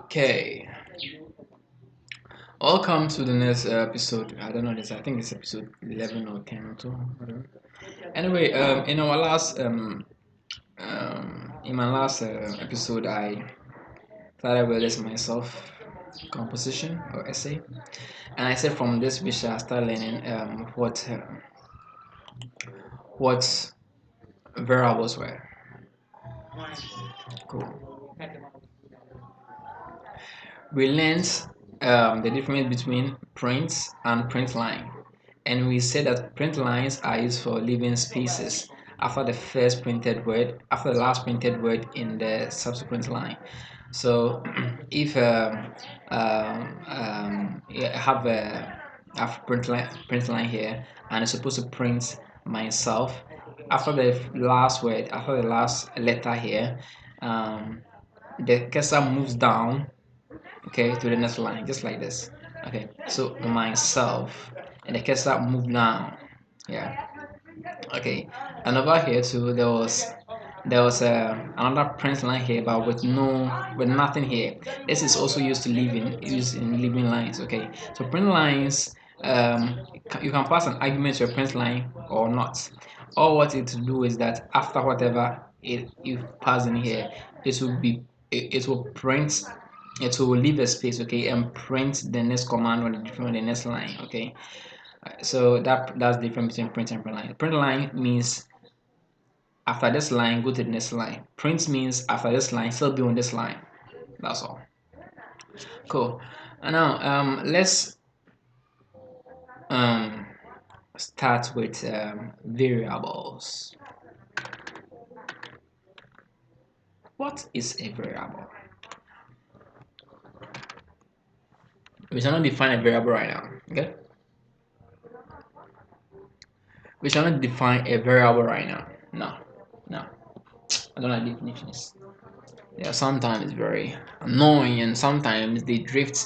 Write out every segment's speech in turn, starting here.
Okay, welcome to the next episode. I don't know this. I think it's episode 11 or 10 or 2. I don't know. Anyway, in my last episode, I started with this myself composition or essay, and I said from this we shall start learning what variables were. Cool. We learned the difference between print and print line, and we said that print lines are used for leaving spaces after after the last printed word in the subsequent line. So, if you have print line here, and it's supposed to print myself after the last word, after the last letter here, um, the cursor moves down, okay, to the next line, just like this. Okay, so myself, and the cursor move down. Yeah. Okay, and over here too, there was another print line here, but with nothing here. This is also used in leaving lines. Okay, so print lines, you can pass an argument to a print line or not. All what it do is that after whatever you pass in here, it will print, it will leave a space, okay, and print the next command on the next line. Okay, so that's the difference between print and print line. Print line means after this line, go to the next line. Print means after this line, still be on this line. That's all. Cool. And now let's um, start with variables. What is a variable? We shall not define a variable right now. Okay. We shall not define a variable right now. No, no. I don't like definitions. Yeah, sometimes very annoying, and sometimes they drift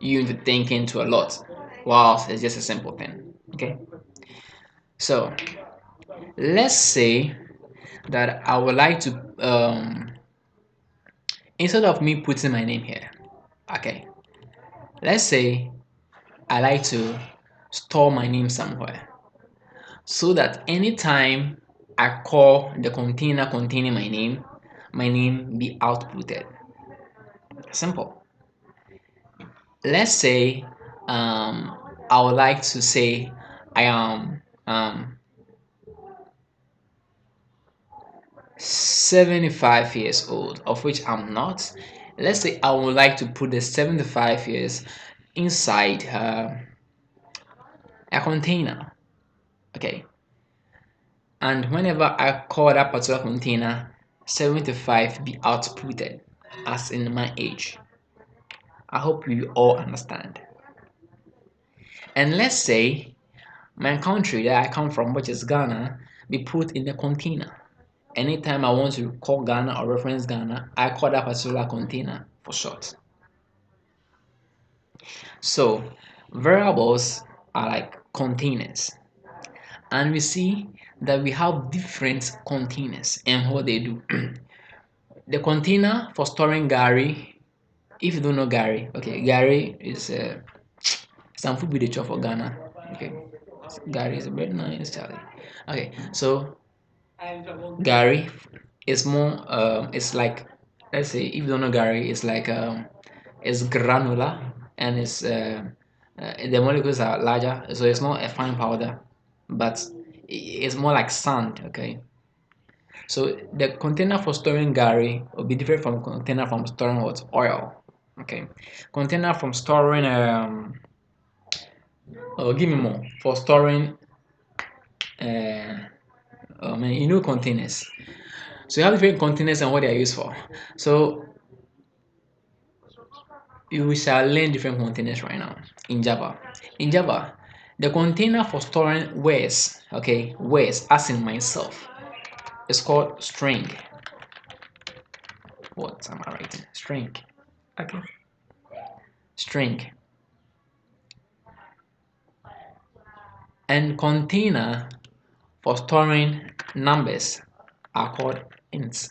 you into thinking to a lot, whilst it's just a simple thing. Okay, so let's say that I would like to instead of me putting my name here, okay, let's say I like to store my name somewhere so that anytime I call the container containing my name be outputted. Simple. Let's say I would like to say I am 75 years old, of which I'm not. Let's say I would like to put the 75 years inside a container. Okay, and whenever I call that particular container, 75 be outputted as in my age. I hope you all understand. And let's say my country that I come from, which is Ghana, be put in a container. Anytime I want to call Ghana or reference Ghana, I call that particular container for short. So variables are like containers, and we see that we have different containers and what they do. The container for storing Gary, if you don't know Gary, okay, Gary is some food we dey chop for Ghana. Okay, Gary is a very nice Charlie. Okay, so Gary is more it's like, let's say if you don't know Gary, it's like it's granular, and the molecules are larger, so it's not a fine powder, but it's more like sand. Okay, so the container for storing Gary will be different from container from storing what, oil. Okay, container from storing oh, give me more, for storing uh oh man, containers. So you have different containers and what they are used for. So we shall learn different containers right now in Java. In Java, the container for storing words, okay, words as in myself, is called string. What am I writing? String. Okay. String. And container for storing numbers are called ints.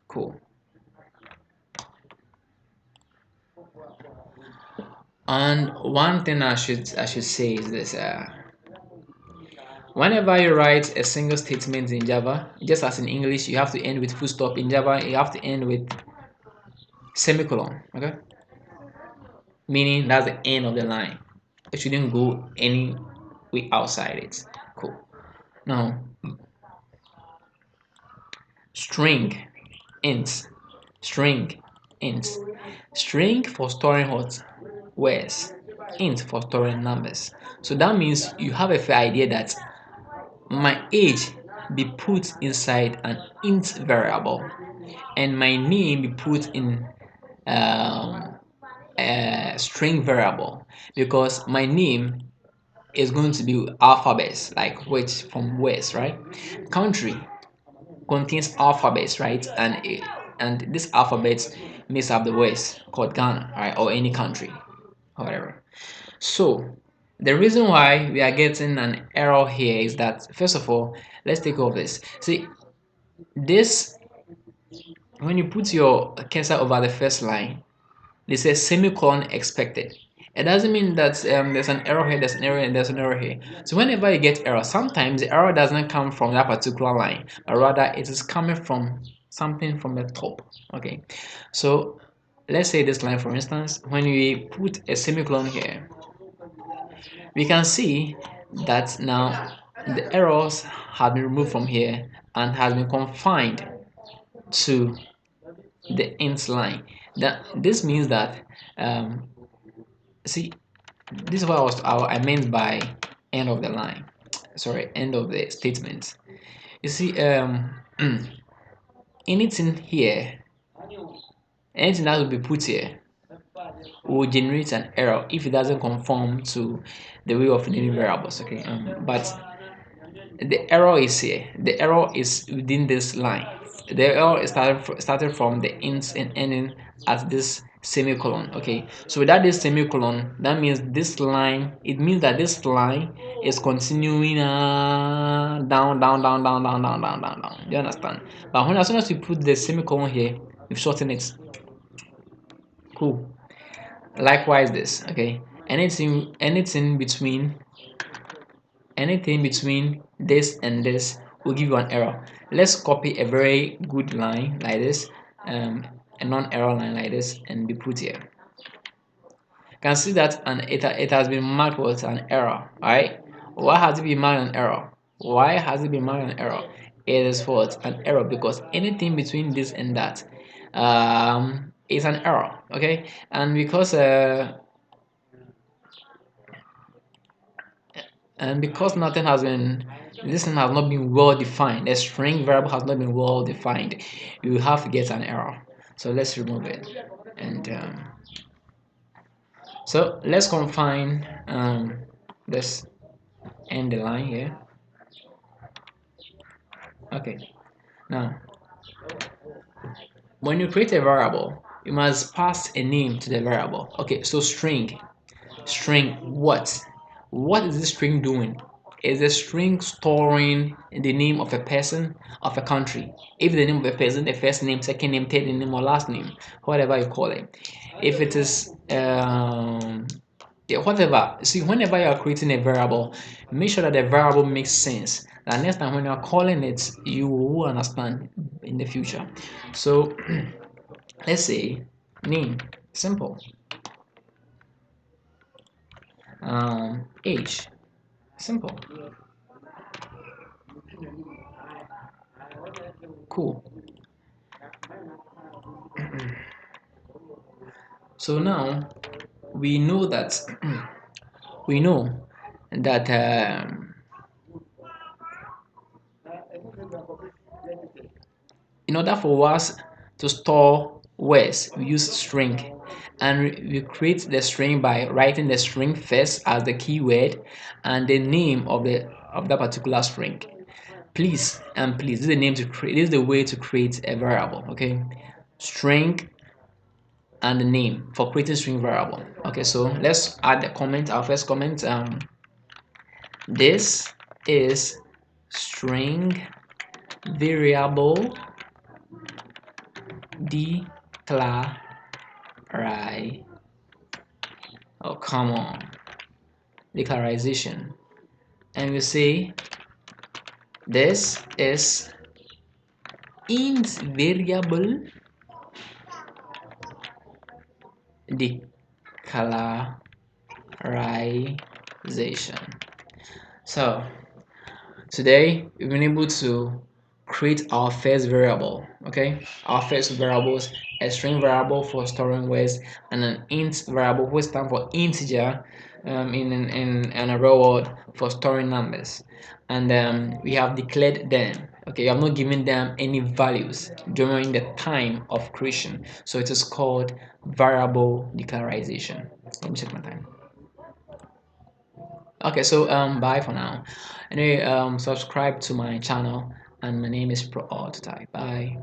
Cool. And one thing I should say is this: whenever you write a single statement in Java, just as in English, you have to end with full stop. In Java, you have to end with semicolon. Okay, meaning that's the end of the line. It shouldn't go any way outside it. Cool. Now, string, int, string, int, string for storing what? Words, int for storing numbers. So that means you have a fair idea that my age be put inside an int variable and my name be put in um, a string variable, because my name is going to be alphabets, like which from west, right? Country contains alphabets, right? And this alphabet makes up the west, called Ghana, right? Or any country, or whatever. So the reason why we are getting an error here is that, first of all, let's take off this. See, this, when you put your cursor over the first line, they say semicolon expected. It doesn't mean that there's an error here, there's an error, and there's an error here. So whenever you get error, sometimes the error doesn't come from that particular line, but rather it is coming from something from the top. Okay, so let's say this line, for instance, when we put a semicolon here, we can see that now the errors have been removed from here and has been confined to the int line. That this means that see, this is what I meant by end of the line. Sorry, end of the statement. You see, anything here, anything that will be put here will generate an error if it doesn't conform to the way of naming variables. Okay, but the error is here. The error is within this line. The error is started from the ints and ending at this semicolon. Okay, so without this semicolon, that means this line, it means that this line is continuing down, down, down, down, down, down, down, down, down. Do you understand? But when, as soon as you put the semicolon here, you shorten it. Cool. Likewise this. Okay, anything between this and this will give you an error. Let's copy a very good line like this, a non-error line like this, and be put here. You can see that it has been marked with an error. Right? Why has it been marked an error? Why has it been marked an error? It is for an error because anything between this and that is an error. Okay, and because nothing has been, this thing has not been well defined, the string variable has not been well defined, you have to get an error. So let's remove it, and so let's confine this end the line here. Okay, now when you create a variable, you must pass a name to the variable. Okay, so string what is this string doing? Is the string storing the name of a person, of a country? If the name of a person, the first name, second name, third name, or last name, whatever you call it. If it is yeah, whatever. See, whenever you are creating a variable, make sure that the variable makes sense. That next time when you are calling it, you will understand in the future. So let's say name, simple. Age, simple. Cool. So now we know that we know that in order for us to store words, we use string, and we create the string by writing the string first as the keyword and the name of that particular string. Please and please, this is the name to create. This is the way to create a variable. Okay, string and the name for creating string variable. Okay, so let's add the comment. Our first comment. This is string variable declaration. Oh, come on. Declaration. And you see, this is int variable declaration. So today we've been able to create our first variable. Okay, our first variables: a string variable for storing words and an int variable which stands for integer in a real world for storing numbers. And we have declared them. Okay, you have not given them any values during the time of creation, so it is called variable declaration. Let me check my time. Okay, so bye for now. Anyway, subscribe to my channel, and my name is Pro Type. Bye.